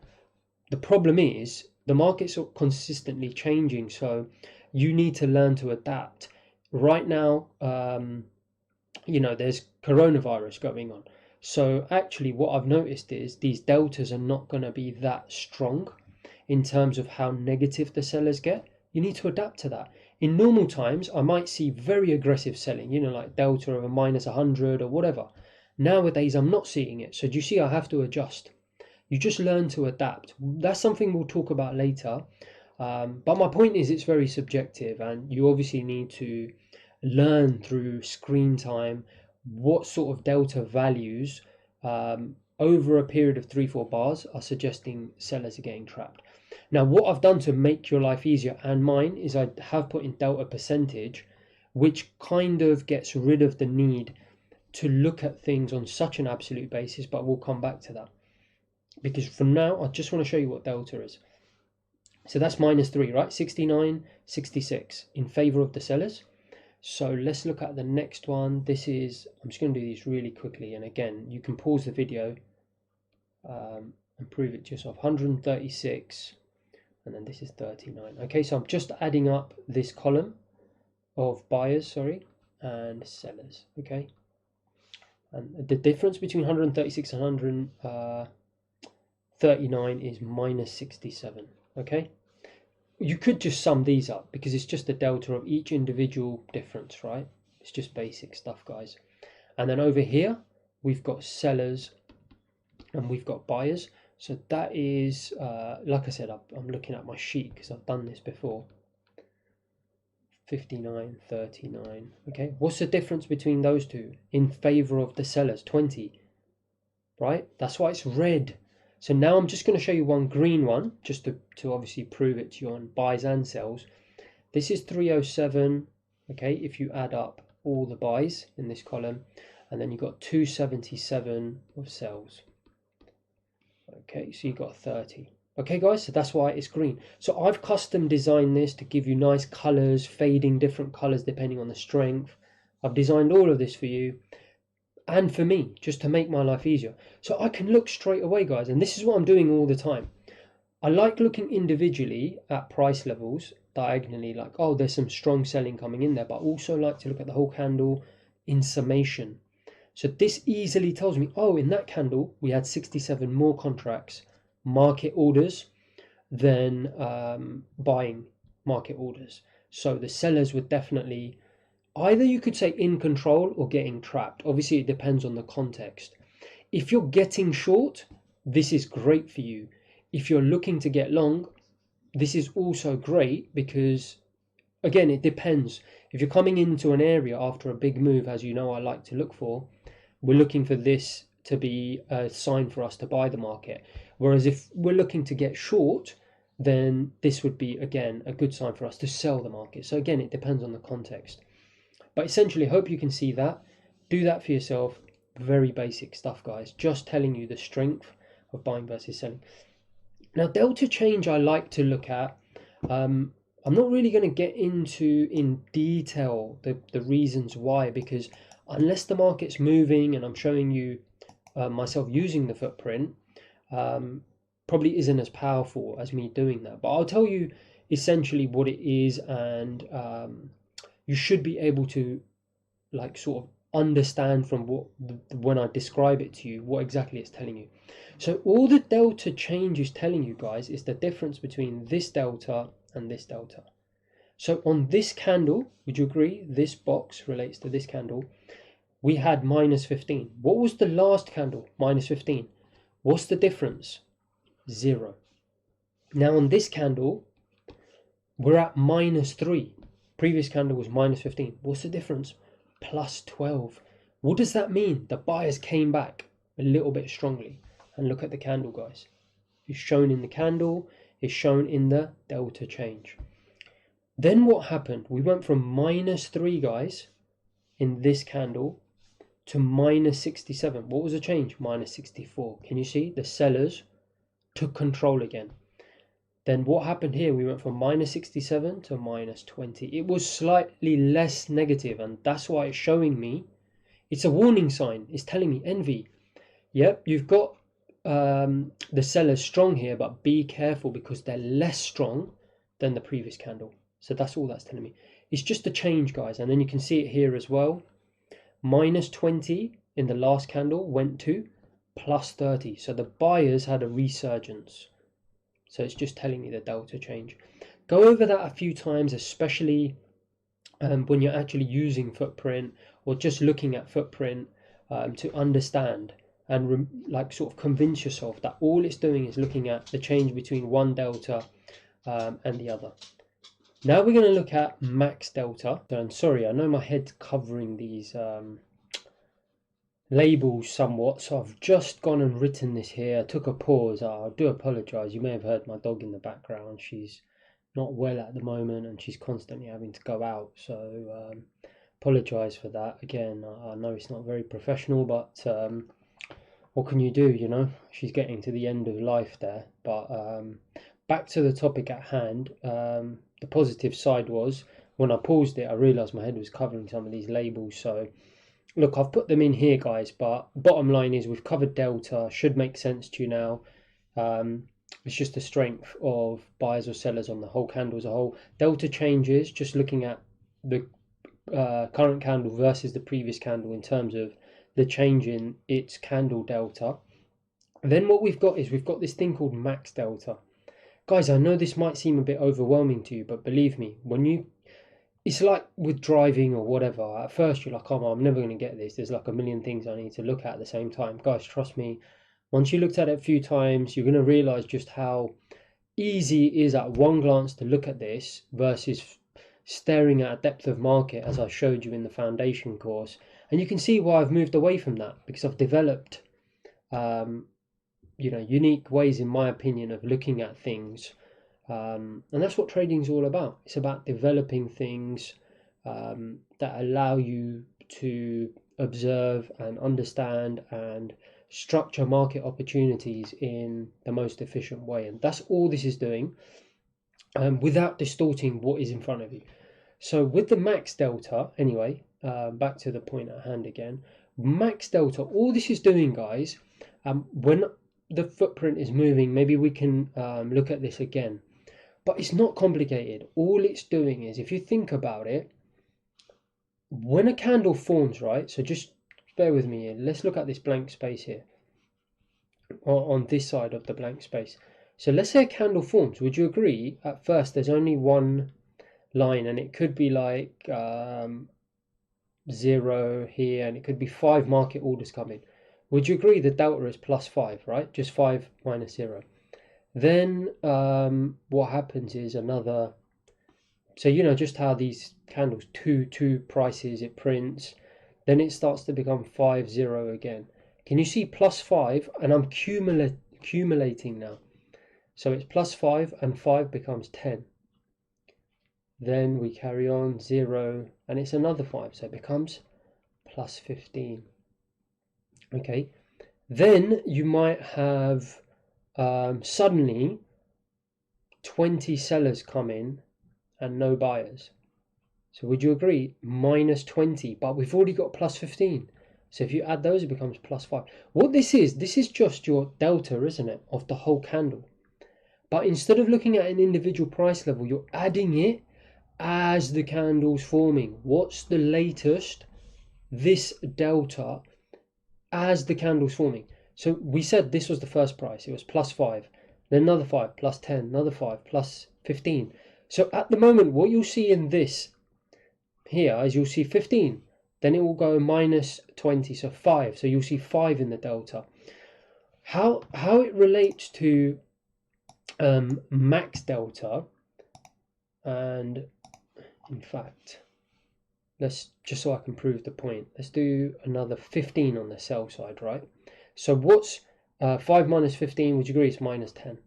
The problem is the markets are consistently changing, so you need to learn to adapt. Right now, you know, there's coronavirus going on. So actually what I've noticed is these deltas are not going to be that strong in terms of how negative the sellers get. You need to adapt to that. In normal times, I might see very aggressive selling, you know, like delta of a minus 100 or whatever. Nowadays, I'm not seeing it. So do you see, I have to adjust. You just learn to adapt. That's something we'll talk about later. But my point is, it's very subjective, and you obviously need to learn through screen time what sort of delta values over a period of 3-4 bars are suggesting sellers are getting trapped. Now, what I've done to make your life easier and mine is I have put in delta percentage, which kind of gets rid of the need to look at things on such an absolute basis, but we'll come back to that. Because for now, I just want to show you what delta is. So that's minus 3, right? 69, 66 in favor of the sellers. So let's look at the next one. This is, I'm just going to do these really quickly. And again, you can pause the video and prove it to yourself. 136, and then this is 39. Okay, so I'm just adding up this column of buyers, and sellers. Okay, and the difference between 136 and 139 is minus 67. Okay, you could just sum these up because it's just the delta of each individual difference, right? It's just basic stuff, guys. And then over here we've got sellers and we've got buyers. So that is like I said, I'm looking at my sheet because I've done this before. 59, 39. Okay, what's the difference between those two? In favor of the sellers, 20, right? That's why it's red. So now I'm just going to show you one green one, just to obviously prove it to you on buys and sells. This is 307, okay, if you add up all the buys in this column, and then you've got 277 of sells. Okay, so you've got 30. Okay, guys, so that's why it's green. So I've custom designed this to give you nice colors, fading different colors depending on the strength. I've designed all of this for you. And for me, just to make my life easier. So I can look straight away, guys, and this is what I'm doing all the time. I like looking individually at price levels, diagonally, like, oh, there's some strong selling coming in there, but also like to look at the whole candle in summation. So this easily tells me, oh, in that candle, we had 67 more contracts, market orders, than buying market orders. So the sellers were definitely either you could say in control or getting trapped. Obviously, it depends on the context. If you're getting short, this is great for you. If you're looking to get long, this is also great because, again, it depends. If you're coming into an area after a big move, as you know I like to look for, we're looking for this to be a sign for us to buy the market. Whereas if we're looking to get short, then this would be, again, a good sign for us to sell the market. So again, it depends on the context. But essentially, hope you can see that. Do that for yourself. Very basic stuff, guys. Just telling you the strength of buying versus selling. Now, delta change I like to look at. I'm not really going to get into in detail the reasons why, because unless the market's moving and I'm showing you myself using the footprint, probably isn't as powerful as me doing that. But I'll tell you essentially what it is, and you should be able to like sort of understand from what when I describe it to you what exactly it's telling you. So all the delta change is telling you guys is the difference between this delta and this delta. So on this candle, would you agree this box relates to this candle? We had minus 15. What was the last candle? Minus 15. What's the difference? 0. Now on this candle, we're at minus 3. Previous candle was minus 15. What's the difference? Plus 12. What does that mean? The buyers came back a little bit strongly. And look at the candle, guys. It's shown in the candle. It's shown in the delta change. Then what happened? We went from minus 3, guys, in this candle to minus 67. What was the change? Minus 64. Can you see? The sellers took control again. Then what happened here? We went from minus 67 to minus 20. It was slightly less negative, and that's why it's showing me. It's a warning sign. It's telling me envy. Yep, you've got the sellers strong here, but be careful because they're less strong than the previous candle. So that's all that's telling me. It's just a change, guys. And then you can see it here as well. Minus 20 in the last candle went to plus 30. So the buyers had a resurgence. So it's just telling me the delta change. Go over that a few times, especially when you're actually using footprint or just looking at footprint to understand and like sort of convince yourself that all it's doing is looking at the change between one delta and the other. Now we're going to look at max delta. And sorry, I know my head's covering these labels somewhat, so I've just gone and written this here. I took a pause. I do apologize. You may have heard my dog in the background. She's not well at the moment and she's constantly having to go out, so apologize for that. Again, I know it's not very professional, but what can you do, you know? She's getting to the end of life there. But back to the topic at hand. The positive side was when I paused it, I realized my head was covering some of these labels. So look, I've put them in here, guys, but bottom line is we've covered delta. Should make sense to you now. It's just the strength of buyers or sellers on the whole candle as a whole. Delta changes, just looking at the current candle versus the previous candle in terms of the change in its candle delta. And then what we've got is we've got this thing called max delta. Guys, I know this might seem a bit overwhelming to you, but believe me, it's like with driving or whatever. At first you're like, oh, I'm never going to get this. There's like a million things I need to look at the same time. Guys, trust me, once you looked at it a few times, you're going to realize just how easy it is at one glance to look at this versus staring at a depth of market, as I showed you in the foundation course. And you can see why I've moved away from that, because I've developed unique ways, in my opinion, of looking at things. And that's what trading is all about. It's about developing things that allow you to observe and understand and structure market opportunities in the most efficient way. And that's all this is doing, without distorting what is in front of you. So with the max delta, anyway, back to the point at hand again, max delta, all this is doing, guys, when the footprint is moving, maybe we can look at this again, but it's not complicated. All it's doing is, if you think about it, when a candle forms, right, so just bear with me here, let's look at this blank space here on this side of the blank space. So let's say a candle forms. Would you agree at first there's only one line, and it could be like 0 here, and it could be 5 market orders coming. Would you agree the delta is +5, right? Just 5 minus 0. Then what happens is another, so you know just how these candles, two prices, it prints, then it starts to become 5 0 again. Can you see +5? And I'm accumulating now. So it's +5 and 5 becomes 10. Then we carry on 0 and it's another 5, so it becomes +15. Okay, then you might have suddenly 20 sellers come in and no buyers. So would you agree? -20, but we've already got +15. So if you add those, it becomes +5. What this is just your delta, isn't it, of the whole candle. But instead of looking at an individual price level, you're adding it as the candle's forming. What's the latest? This delta as the candle's forming. So we said this was the first price. It was +5, then another 5, +10, another 5, +15. So at the moment, what you'll see in this here is you'll see 15. Then it will go -20, so 5. So you'll see 5 in the delta. How it relates to max delta, and in fact, let's, just so I can prove the point, let's do another 15 on the sell side, right? So what's 5 minus 15, would you agree, is -10.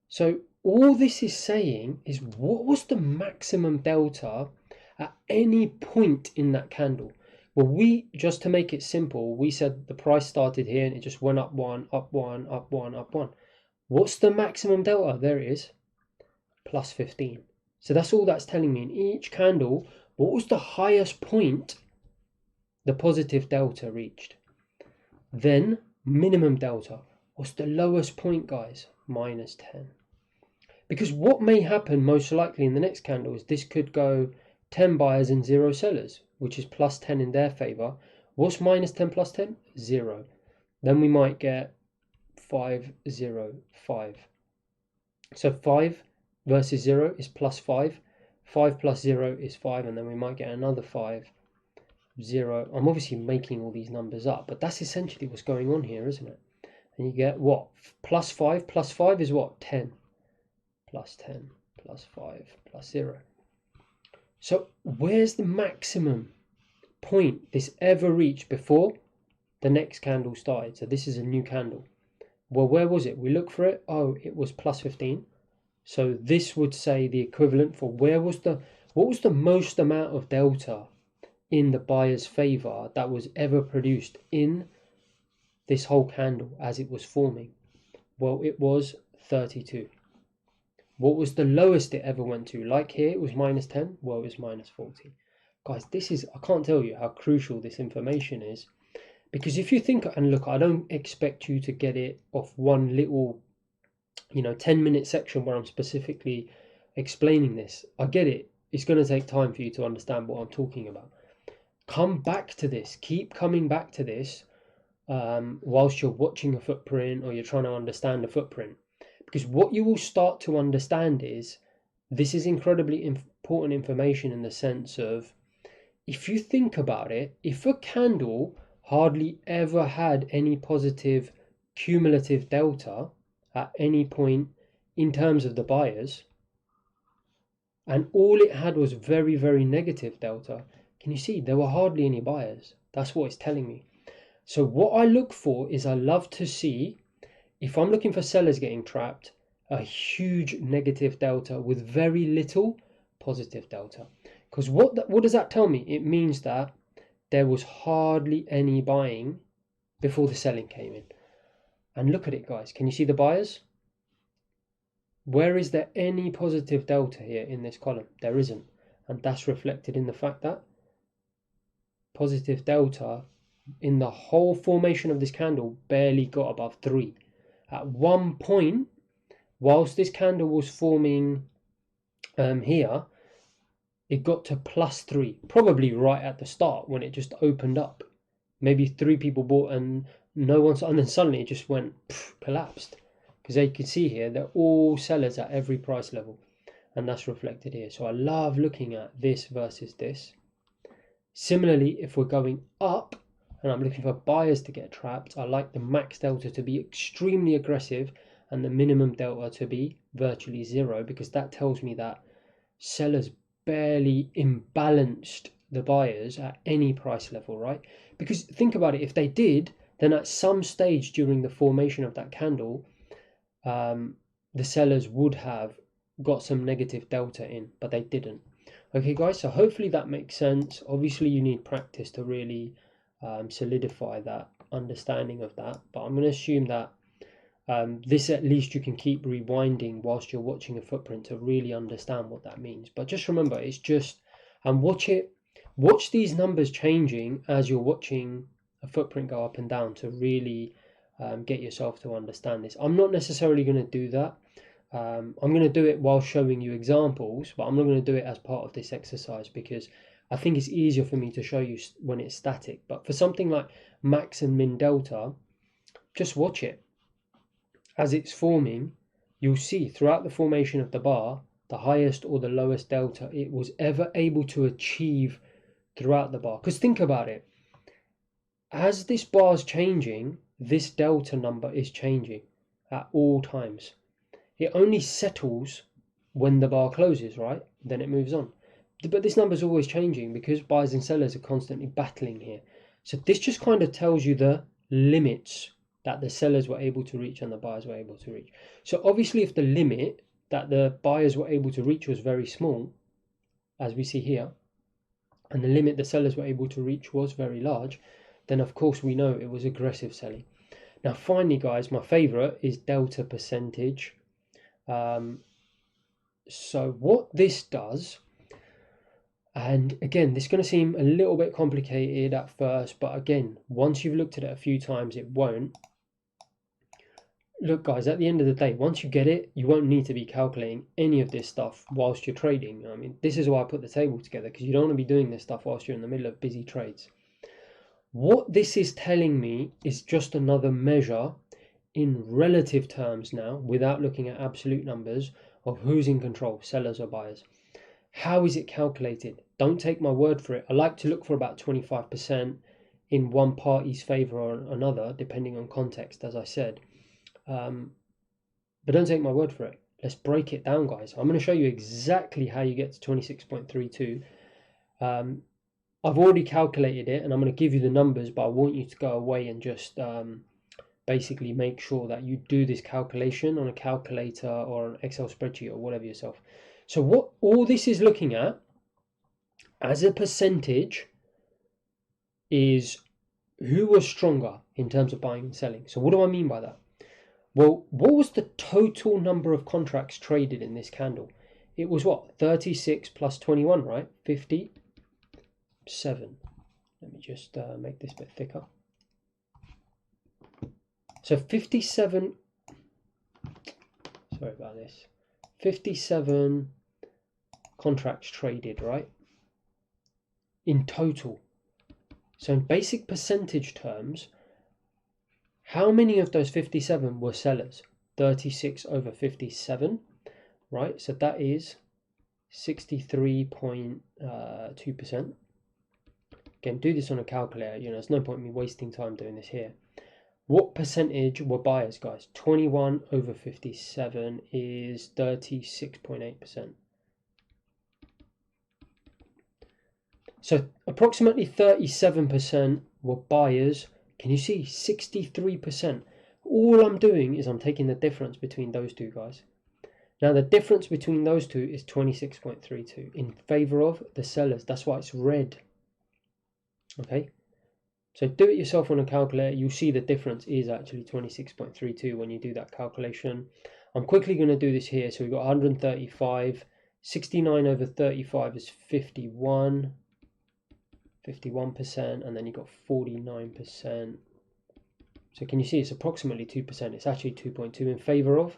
So all this is saying is what was the maximum delta at any point in that candle? Well, we, just to make it simple, we said the price started here and it just went up 1, up 1, up 1, up 1. What's the maximum delta? There it is, +15. So that's all that's telling me. In each candle, what was the highest point the positive delta reached? Then minimum delta. What's the lowest point, guys? -10. Because what may happen most likely in the next candle is this could go 10 buyers and 0 sellers, which is +10 in their favor. What's -10 plus 10? 0. Then we might get 5 0 5. So 5 versus 0 is +5. 5 plus 0 is 5, and then we might get another 5 0. I'm obviously making all these numbers up, but that's essentially what's going on here, isn't it? And you get what? +5 plus 5 is what? 10. +10 plus 5 plus 0. So where's the maximum point this ever reached before the next candle started? So this is a new candle. Well, where was it? We look for it. Oh, it was +15. So this would say the equivalent for what was the most amount of delta in the buyer's favor that was ever produced in this whole candle as it was forming? Well, it was 32. What was the lowest it ever went to? Like here, it was -10. Well, it was -40. Guys, this is, I can't tell you how crucial this information is. Because if you think, and look, I don't expect you to get it off one little, 10-minute section where I'm specifically explaining this. I get it. It's going to take time for you to understand what I'm talking about. Come back to this. Keep coming back to this whilst you're watching a footprint or you're trying to understand a footprint. Because what you will start to understand is this is incredibly important information in the sense of, if you think about it, if a candle hardly ever had any positive cumulative delta at any point in terms of the buyers, and all it had was very, very negative delta, can you see there were hardly any buyers? That's what it's telling me. So what I look for is, I love to see, if I'm looking for sellers getting trapped, a huge negative delta with very little positive delta. Because what does that tell me? It means that there was hardly any buying before the selling came in. And look at it, guys. Can you see the buyers? Where is there any positive delta here in this column? There isn't. And that's reflected in the fact that positive delta in the whole formation of this candle barely got above 3. At one point, whilst this candle was forming here, it got to +3, probably right at the start when it just opened up. Maybe 3 people bought and no one, and then suddenly it just went collapsed. Because you can see here, they're all sellers at every price level. and that's reflected here. So I love looking at this versus this. Similarly, if we're going up and I'm looking for buyers to get trapped, I like the max delta to be extremely aggressive and the minimum delta to be virtually zero, because that tells me that sellers barely imbalanced the buyers at any price level, right? Because think about it, if they did, then at some stage during the formation of that candle, the sellers would have got some negative delta in, but they didn't. Okay guys, so hopefully that makes sense. Obviously you need practice to really solidify that understanding of that, but I'm going to assume that this at least you can keep rewinding whilst you're watching a footprint to really understand what that means. But just remember, it's just, and watch these numbers changing as you're watching a footprint go up and down to really get yourself to understand this. I'm not necessarily going to do that. I'm going to do it while showing you examples, but I'm not going to do it as part of this exercise because I think it's easier for me to show you when it's static. But for something like max and min delta, just watch it. As it's forming, you'll see throughout the formation of the bar, the highest or the lowest delta it was ever able to achieve throughout the bar. Because think about it, as this bar is changing, this delta number is changing at all times. It only settles when the bar closes, right? Then it moves on. But this number is always changing because buyers and sellers are constantly battling here. So this just kind of tells you the limits that the sellers were able to reach and the buyers were able to reach. So obviously if the limit that the buyers were able to reach was very small, as we see here, and the limit the sellers were able to reach was very large, then of course we know it was aggressive selling. Now finally guys, my favorite is delta percentage. So what this does, and again this is going to seem a little bit complicated at first, but again once you've looked at it a few times it won't. Look guys, at the end of the day, once you get it, you won't need to be calculating any of this stuff whilst you're trading. I mean, this is why I put the table together, because you don't want to be doing this stuff whilst you're in the middle of busy trades. What this is telling me is just another measure in relative terms now, without looking at absolute numbers, of who's in control, sellers or buyers. How is it calculated? Don't take my word for it. I like to look for about 25% in one party's favor or another, depending on context, as I said. But don't take my word for it. Let's break it down, guys. I'm going to show you exactly how you get to 26.32. I've already calculated it and I'm going to give you the numbers, but I want you to go away and just basically make sure that you do this calculation on a calculator or an Excel spreadsheet or whatever yourself. So what all this is looking at as a percentage is who was stronger in terms of buying and selling. So what do I mean by that? Well, what was the total number of contracts traded in this candle? It was what? 36 plus 21, right? 57. Let me just make this a bit thicker. So 57, sorry about this, 57 contracts traded, right? In total. So in basic percentage terms, how many of those 57 were sellers? 36 over 57, right? So that is 63.2%. Again, do this on a calculator. You know, there's no point in me wasting time doing this here. What percentage were buyers, guys? 21 over 57 is 36.8%. So approximately 37% were buyers. Can you see 63%? All I'm doing is I'm taking the difference between those two, guys. Now the difference between those two is 26.32 in favor of the sellers. That's why it's red. Okay, so do it yourself on a calculator. You'll see the difference is actually 26.32 when you do that calculation. I'm quickly going to do this here. So we've got 135, 69 over 35 is 51, 51%, and then you've got 49%. So can you see it's approximately 2%? It's actually 2.2 in favor of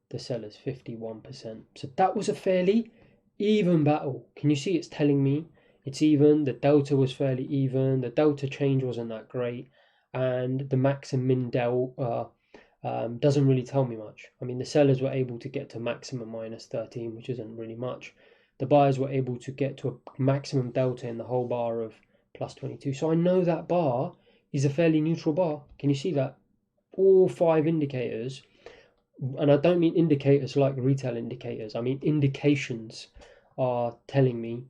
the sellers, 51%. So that was a fairly even battle. Can you see it's telling me it's even? The delta was fairly even. The delta change wasn't that great, and the max and min delta doesn't really tell me much. I mean, the sellers were able to get to maximum -13, which isn't really much. The buyers were able to get to a maximum delta in the whole bar of +22. So I know that bar is a fairly neutral bar. Can you see that? All 5 indicators, and I don't mean indicators like retail indicators, I mean indications are telling me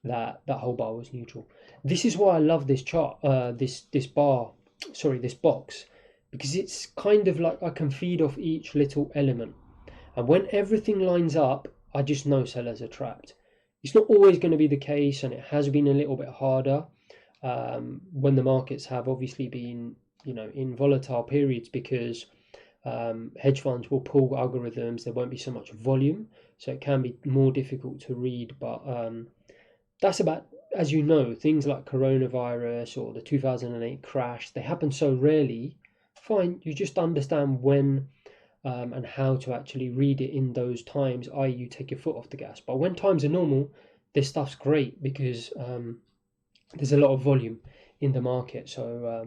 that that whole bar was neutral. This is why I love this chart, this box, because it's kind of like I can feed off each little element. And when everything lines up, I just know sellers are trapped. It's not always going to be the case, and it has been a little bit harder when the markets have obviously been, in volatile periods, because hedge funds will pull algorithms. There won't be so much volume, so it can be more difficult to read. But that's about, as you know, things like coronavirus or the 2008 crash, they happen so rarely. Fine, you just understand when and how to actually read it in those times, i.e. you take your foot off the gas. But when times are normal, this stuff's great because there's a lot of volume in the market. So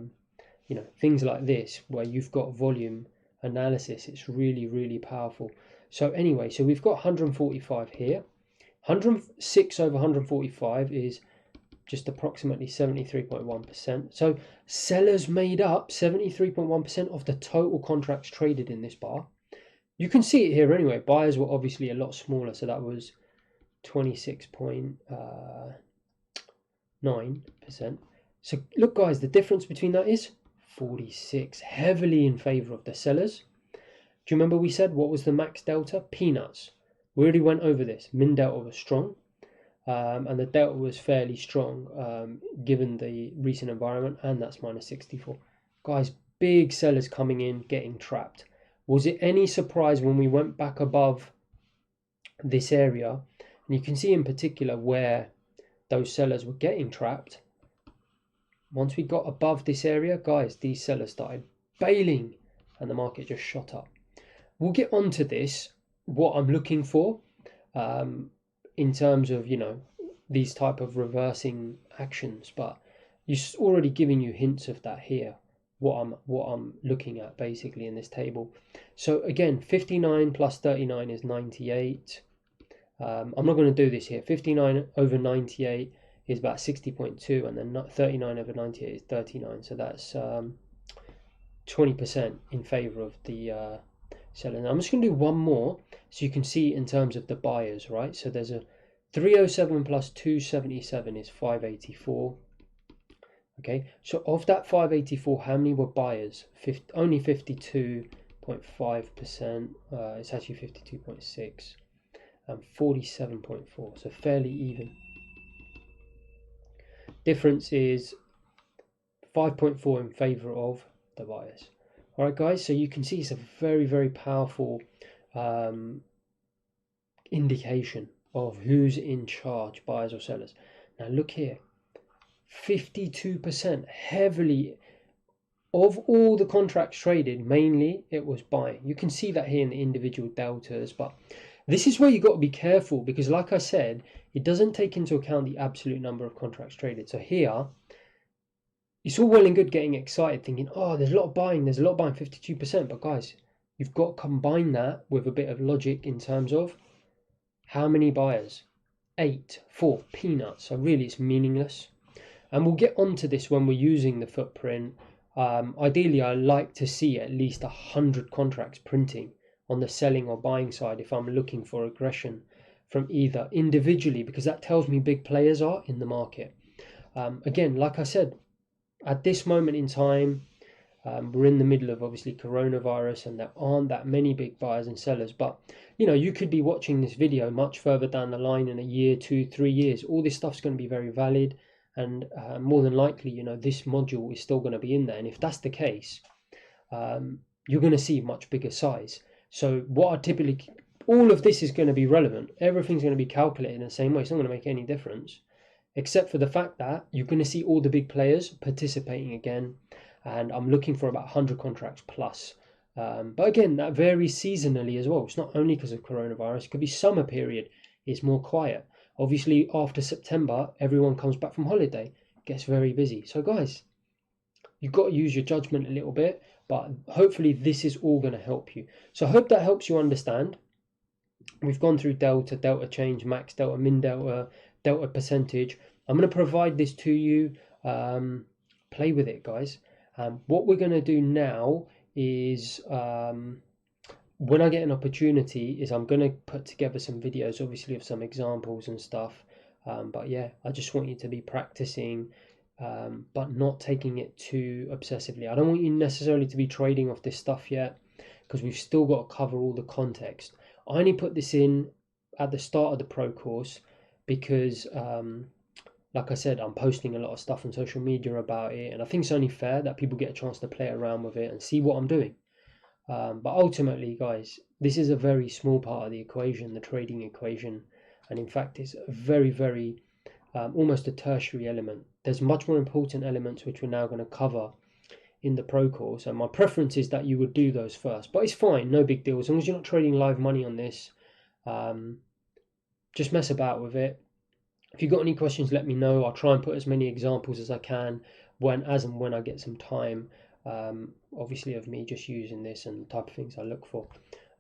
things like this where you've got volume analysis, it's really, really powerful. So anyway, so we've got 145 here. 106 over 145 is just approximately 73.1%. So sellers made up 73.1% of the total contracts traded in this bar. You can see it here anyway. Buyers were obviously a lot smaller, so that was 26.9%. So look, guys, the difference between that is 46, heavily in favor of the sellers. Do you remember we said what was the max delta? Peanuts. We already went over this. Min delta was strong. And the delta was fairly strong given the recent environment, and that's -64. Guys, big sellers coming in, getting trapped. Was it any surprise when we went back above this area? And you can see in particular where those sellers were getting trapped. Once we got above this area, guys, these sellers started bailing and the market just shot up. We'll get onto this, what I'm looking for. In terms of these type of reversing actions, but it's already giving you hints of that here, what I'm looking at basically in this table. So again, 59 plus 39 is 98. I'm not going to do this here. 59 over 98 is about 60.2, and then 39 over 98 is 39. So that's 20% in favor of the seller. Now I'm just going to do one more so you can see in terms of the buyers, right? So there's a 307 plus 277 is 584. Okay, so of that 584, how many were buyers? Only 52.5%. It's actually 52.6 and 47.4. So fairly even. Difference is 5.4 in favor of the buyers. All right, guys. So you can see it's a very, very powerful indication of who's in charge, buyers or sellers. Now look here, 52% heavily of all the contracts traded, mainly it was buying. You can see that here in the individual deltas, but this is where you got to be careful, because like I said, it doesn't take into account the absolute number of contracts traded. So here, it's all well and good getting excited thinking, oh, there's a lot of buying, 52%, but guys, you've got to combine that with a bit of logic in terms of how many buyers? 8 for peanuts. So really it's meaningless. And we'll get onto this when we're using the footprint. Ideally, I like to see at least 100 contracts printing on the selling or buying side if I'm looking for aggression from either individually, because that tells me big players are in the market. Again, like I said, at this moment in time, we're in the middle of obviously coronavirus, and there aren't that many big buyers and sellers. But you could be watching this video much further down the line in a year, 2, 3 years. All this stuff's going to be very valid, and more than likely, this module is still going to be in there. And if that's the case, you're going to see much bigger size. So what I typically, all of this is going to be relevant. Everything's going to be calculated in the same way. It's not going to make any difference, except for the fact that you're going to see all the big players participating again. And I'm looking for about 100 contracts plus. But again, that varies seasonally as well. It's not only because of coronavirus. It could be summer period. It's more quiet. Obviously, after September, everyone comes back from holiday. It gets very busy. So guys, you've got to use your judgment a little bit. but hopefully this is all going to help you. So I hope that helps you understand. We've gone through delta, delta change, max delta, min delta, delta percentage. I'm going to provide this to you. Play with it, guys. What we're going to do now is when I get an opportunity is I'm going to put together some videos, obviously, of some examples and stuff. But yeah, I just want you to be practicing, but not taking it too obsessively. I don't want you necessarily to be trading off this stuff yet, because we've still got to cover all the context. I only put this in at the start of the pro course because, like I said, I'm posting a lot of stuff on social media about it, and I think it's only fair that people get a chance to play around with it and see what I'm doing. But ultimately, guys, this is a very small part of the equation, the trading equation, and in fact, it's a very, almost a tertiary element. There's much more important elements which we're now going to cover in the pro course, and my preference is that you would do those first, but it's fine, no big deal, as long as you're not trading live money on this. Just mess about with it. If you've got any questions, let me know. I'll try and put as many examples as I can when I get some time, obviously, of me just using this and the type of things I look for.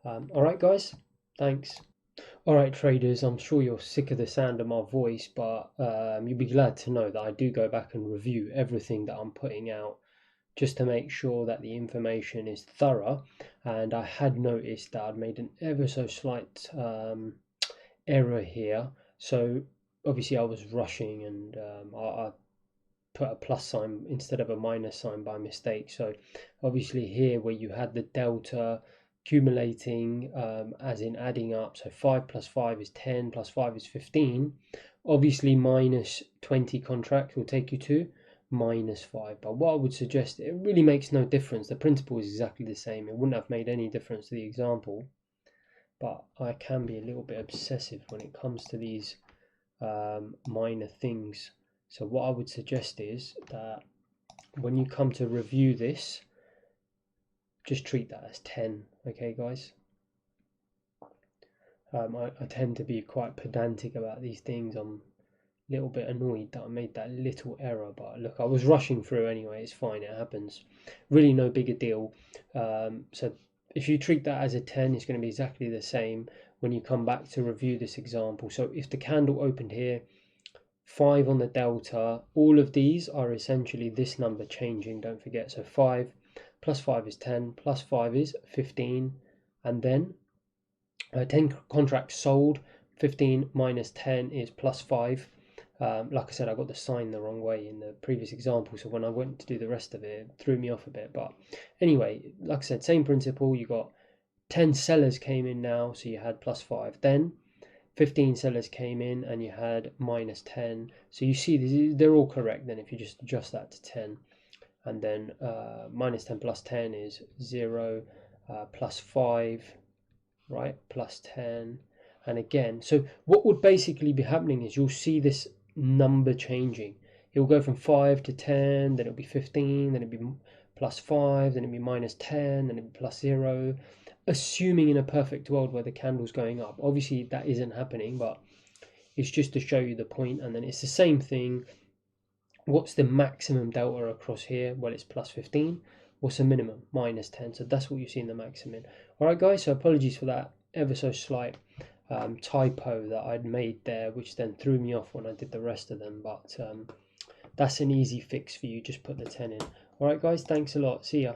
All right, guys, thanks. All right, traders, I'm sure you're sick of the sound of my voice, but you'll be glad to know that I do go back and review everything that I'm putting out, just to make sure that the information is thorough. And I had noticed that I'd made an ever so slight error here. So obviously I was rushing, and I put a plus sign instead of a minus sign by mistake. So obviously here, where you had the delta accumulating, as in adding up, so 5 plus 5 is 10 plus 5 is 15, obviously minus 20 contracts will take you to -5. But what I would suggest, it really makes no difference. The principle is exactly the same. It wouldn't have made any difference to the example, but I can be a little bit obsessive when it comes to these minor things. So what I would suggest is that when you come to review this, just treat that as 10. Okay, guys? I tend to be quite pedantic about these things. I'm little bit annoyed that I made that little error, but look, I was rushing through anyway. It's fine, it happens. Really no big a deal. So if you treat that as a 10, it's going to be exactly the same when you come back to review this example. So if the candle opened here, 5 on the delta, all of these are essentially this number changing, don't forget. So 5 plus 5 is 10, plus 5 is 15, and then 10 contracts sold, 15 minus 10 is plus 5. Like I said, I got the sign the wrong way in the previous example, so when I went to do the rest of it, it threw me off a bit. But anyway, like I said, same principle. You got 10 sellers came in now, so you had plus 5. Then 15 sellers came in and you had minus 10. So you see they're all correct then if you just adjust that to 10. And then minus 10 plus 10 is 0, plus 5, right, plus 10. And again, so what would basically be happening is you'll see this number changing. It will go from 5 to 10, then it'll be 15, then it'll be plus 5, then it'll be minus 10, then it'll be plus 0, assuming in a perfect world where the candle's going up. Obviously that isn't happening, but it's just to show you the point. And then it's the same thing. What's the maximum delta across here? Well, it's plus 15. What's the minimum? Minus 10. So that's what you see in the maximum. All right, guys, so apologies for that ever so slight typo that I'd made there, which then threw me off when I did the rest of them. But that's an easy fix for you. Just put the 10 in. All right, guys, thanks a lot. See ya.